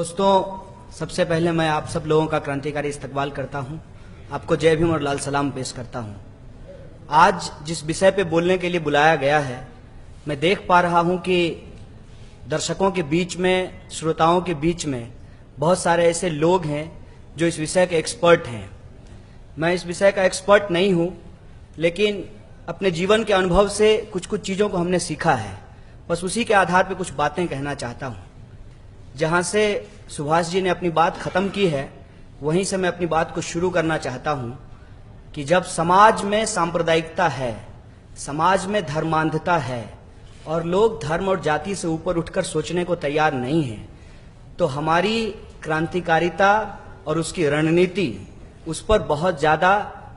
दोस्तों, सबसे पहले मैं आप सब लोगों का क्रांतिकारी इस्तकबाल करता हूं। आपको जय भीम और लाल सलाम पेश करता हूं। आज जिस विषय पे बोलने के लिए बुलाया गया है, मैं देख पा रहा हूं कि दर्शकों के बीच में, श्रोताओं के बीच में बहुत सारे ऐसे लोग हैं जो इस विषय के एक्सपर्ट हैं। मैं इस विषय का एक्सपर्ट नहीं हूं, लेकिन अपने जीवन के अनुभव से कुछ कुछ चीज़ों को हमने सीखा है। बस उसी के आधार पर कुछ बातें कहना चाहता हूं। जहां से सुभाष जी ने अपनी बात खत्म की है, वहीं से मैं अपनी बात को शुरू करना चाहता हूं कि जब समाज में सांप्रदायिकता है, समाज में धर्मांधता है और लोग धर्म और जाति से ऊपर उठकर सोचने को तैयार नहीं हैं, तो हमारी क्रांतिकारिता और उसकी रणनीति, उस पर बहुत ज़्यादा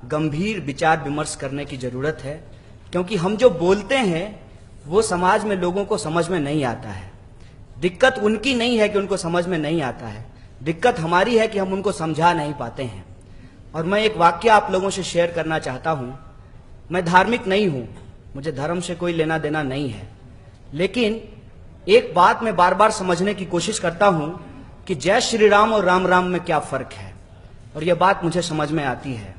गंभीर विचार विमर्श करने की ज़रूरत है। क्योंकि हम जो बोलते हैं वो समाज में लोगों को समझ में नहीं आता है। दिक्कत उनकी नहीं है कि उनको समझ में नहीं आता है, दिक्कत हमारी है कि हम उनको समझा नहीं पाते हैं। और मैं एक वाक्य आप लोगों से शेयर करना चाहता हूं। मैं धार्मिक नहीं हूं, मुझे धर्म से कोई लेना देना नहीं है, लेकिन एक बात मैं बार बार समझने की कोशिश करता हूं कि जय श्री राम और राम राम में क्या फर्क है। और यह बात मुझे समझ में आती है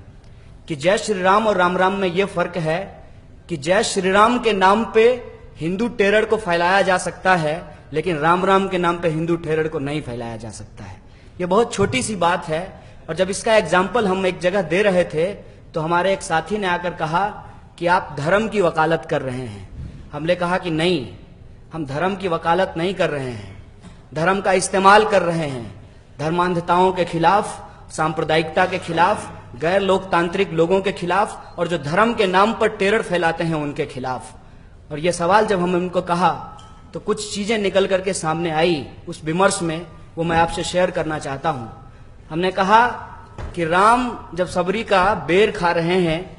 कि जय श्री राम और राम राम में यह फर्क है कि जय श्री राम के नाम पे हिंदू टेरर को फैलाया जा सकता है, लेकिन राम राम के नाम पे हिंदू टेरर को नहीं फैलाया जा सकता है। ये बहुत छोटी सी बात है। और जब इसका एग्जाम्पल हम एक जगह दे रहे थे, तो हमारे एक साथी ने आकर कहा कि आप धर्म की वकालत कर रहे हैं। हमने कहा कि नहीं, हम धर्म की वकालत नहीं कर रहे हैं, धर्म का इस्तेमाल कर रहे हैं धर्मांधताओं के खिलाफ, सांप्रदायिकता के खिलाफ, गैर लोकतांत्रिक लोगों के खिलाफ, और जो धर्म के नाम पर टेरर फैलाते हैं उनके खिलाफ। और ये सवाल जब हमने उनको कहा तो कुछ चीजें निकल करके सामने आई उस विमर्श में, वो मैं आपसे शेयर करना चाहता हूं। हमने कहा कि राम जब सबरी का बेर खा रहे हैं,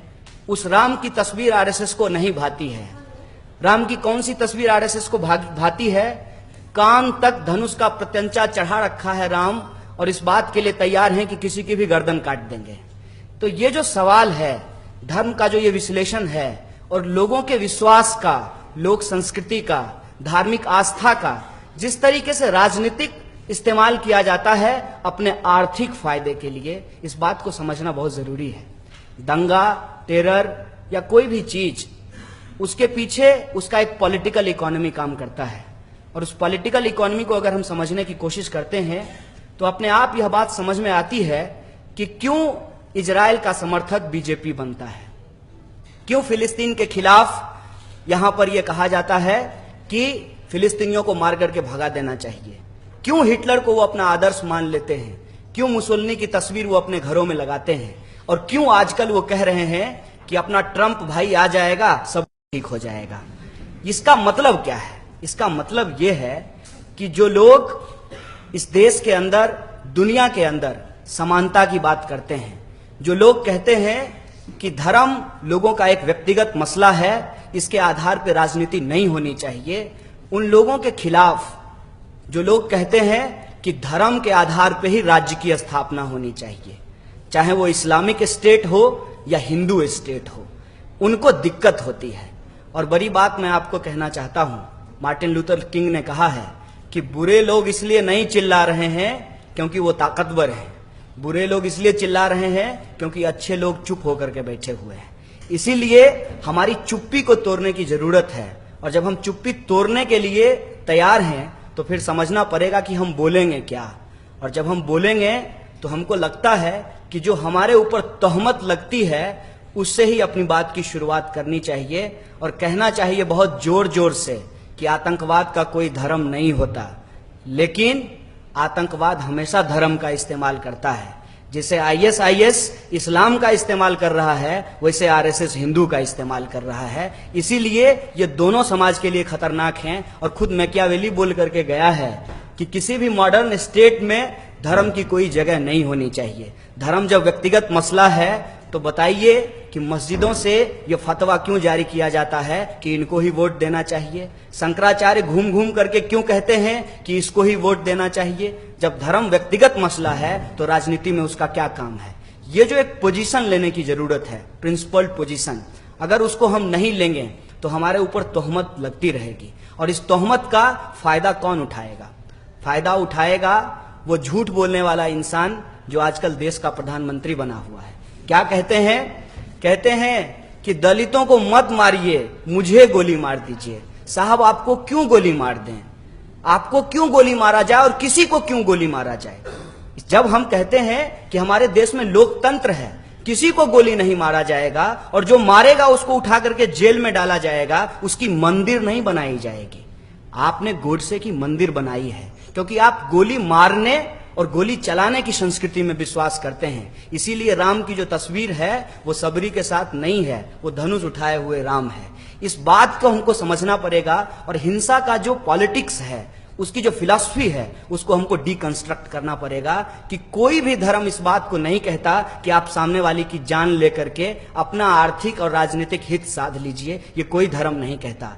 उस राम की तस्वीर आरएसएस को नहीं भाती है। राम की कौन सी तस्वीर आरएसएस को भाती है? कान तक धनुष का प्रत्यंचा चढ़ा रखा है राम, और इस बात के लिए तैयार हैं कि किसी की भी गर्दन काट देंगे। तो ये जो सवाल है, धर्म का जो ये विश्लेषण है, और लोगों के विश्वास का, लोक संस्कृति का, धार्मिक आस्था का जिस तरीके से राजनीतिक इस्तेमाल किया जाता है अपने आर्थिक फायदे के लिए, इस बात को समझना बहुत जरूरी है। दंगा, टेरर या कोई भी चीज, उसके पीछे उसका एक पॉलिटिकल इकोनॉमी काम करता है। और उस पॉलिटिकल इकोनॉमी को अगर हम समझने की कोशिश करते हैं तो अपने आप यह बात समझ में आती है कि क्यों इजराइल का समर्थक बीजेपी बनता है, क्यों फिलिस्तीन के खिलाफ यहां पर यह कहा जाता है कि फिलिस्तीनियों को मार करके भगा देना चाहिए, क्यों हिटलर को वो अपना आदर्श मान लेते हैं, क्यों मुसोलिनी की तस्वीर वो अपने घरों में लगाते हैं, और क्यों आजकल वो कह रहे हैं कि अपना ट्रंप भाई आ जाएगा सब ठीक हो जाएगा। इसका मतलब क्या है? इसका मतलब ये है कि जो लोग इस देश के अंदर, दुनिया के अंदर समानता की बात करते हैं, जो लोग कहते हैं कि धर्म लोगों का एक व्यक्तिगत मसला है, इसके आधार पर राजनीति नहीं होनी चाहिए, उन लोगों के खिलाफ जो लोग कहते हैं कि धर्म के आधार पर ही राज्य की स्थापना होनी चाहिए, चाहे वो इस्लामिक स्टेट हो या हिंदू स्टेट हो, उनको दिक्कत होती है। और बड़ी बात मैं आपको कहना चाहता हूं, मार्टिन लूथर किंग ने कहा है कि बुरे लोग इसलिए नहीं चिल्ला रहे हैं क्योंकि वो ताकतवर हैं, बुरे लोग इसलिए चिल्ला रहे हैं क्योंकि अच्छे लोग चुप होकर के बैठे हुए हैं। इसीलिए हमारी चुप्पी को तोड़ने की जरूरत है। और जब हम चुप्पी तोड़ने के लिए तैयार हैं तो फिर समझना पड़ेगा कि हम बोलेंगे क्या। और जब हम बोलेंगे तो हमको लगता है कि जो हमारे ऊपर तोहमत लगती है उससे ही अपनी बात की शुरुआत करनी चाहिए, और कहना चाहिए बहुत जोर जोर से कि आतंकवाद का कोई धर्म नहीं होता, लेकिन आतंकवाद हमेशा धर्म का इस्तेमाल करता है। जैसे आईएसआईएस इस्लाम का इस्तेमाल कर रहा है, वैसे आरएसएस हिंदू का इस्तेमाल कर रहा है। इसीलिए ये दोनों समाज के लिए खतरनाक हैं। और खुद मैकियावेली बोल करके गया है कि किसी भी मॉडर्न स्टेट में धर्म की कोई जगह नहीं होनी चाहिए। धर्म जब व्यक्तिगत मसला है तो बताइए कि मस्जिदों से यह फतवा क्यों जारी किया जाता है कि इनको ही वोट देना चाहिए? शंकराचार्य घूम घूम करके क्यों कहते हैं कि इसको ही वोट देना चाहिए? जब धर्म व्यक्तिगत मसला है तो राजनीति में उसका क्या काम है? ये जो एक पोजीशन लेने की जरूरत है, प्रिंसिपल्ड पोजीशन, अगर उसको हम नहीं लेंगे तो हमारे ऊपर तोहमत लगती रहेगी। और इस तोहमत का फायदा कौन उठाएगा? फायदा उठाएगा वो झूठ बोलने वाला इंसान जो आजकल देश का प्रधानमंत्री बना हुआ है। क्या कहते हैं? कहते हैं कि दलितों को मत मारिए, मुझे गोली मार दीजिए। साहब, आपको क्यों गोली मार दें? आपको क्यों गोली मारा जाए और किसी को क्यों गोली मारा जाए? जब हम कहते हैं कि हमारे देश में लोकतंत्र है, किसी को गोली नहीं मारा जाएगा और जो मारेगा उसको उठा करके जेल में डाला जाएगा, उसकी मंदिर नहीं बनाई जाएगी। आपने गोडसे की मंदिर बनाई है क्योंकि आप गोली मारने और गोली चलाने की संस्कृति में विश्वास करते हैं। इसीलिए राम की जो तस्वीर है वो सबरी के साथ नहीं है, वो धनुष उठाए हुए राम है। इस बात को हमको समझना पड़ेगा और हिंसा का जो पॉलिटिक्स है, उसकी जो फिलॉसफी है, उसको हमको डीकंस्ट्रक्ट करना पड़ेगा कि कोई भी धर्म इस बात को नहीं कहता कि आप सामने वाले की जान लेकर के अपना आर्थिक और राजनीतिक हित साध लीजिए। ये कोई धर्म नहीं कहता।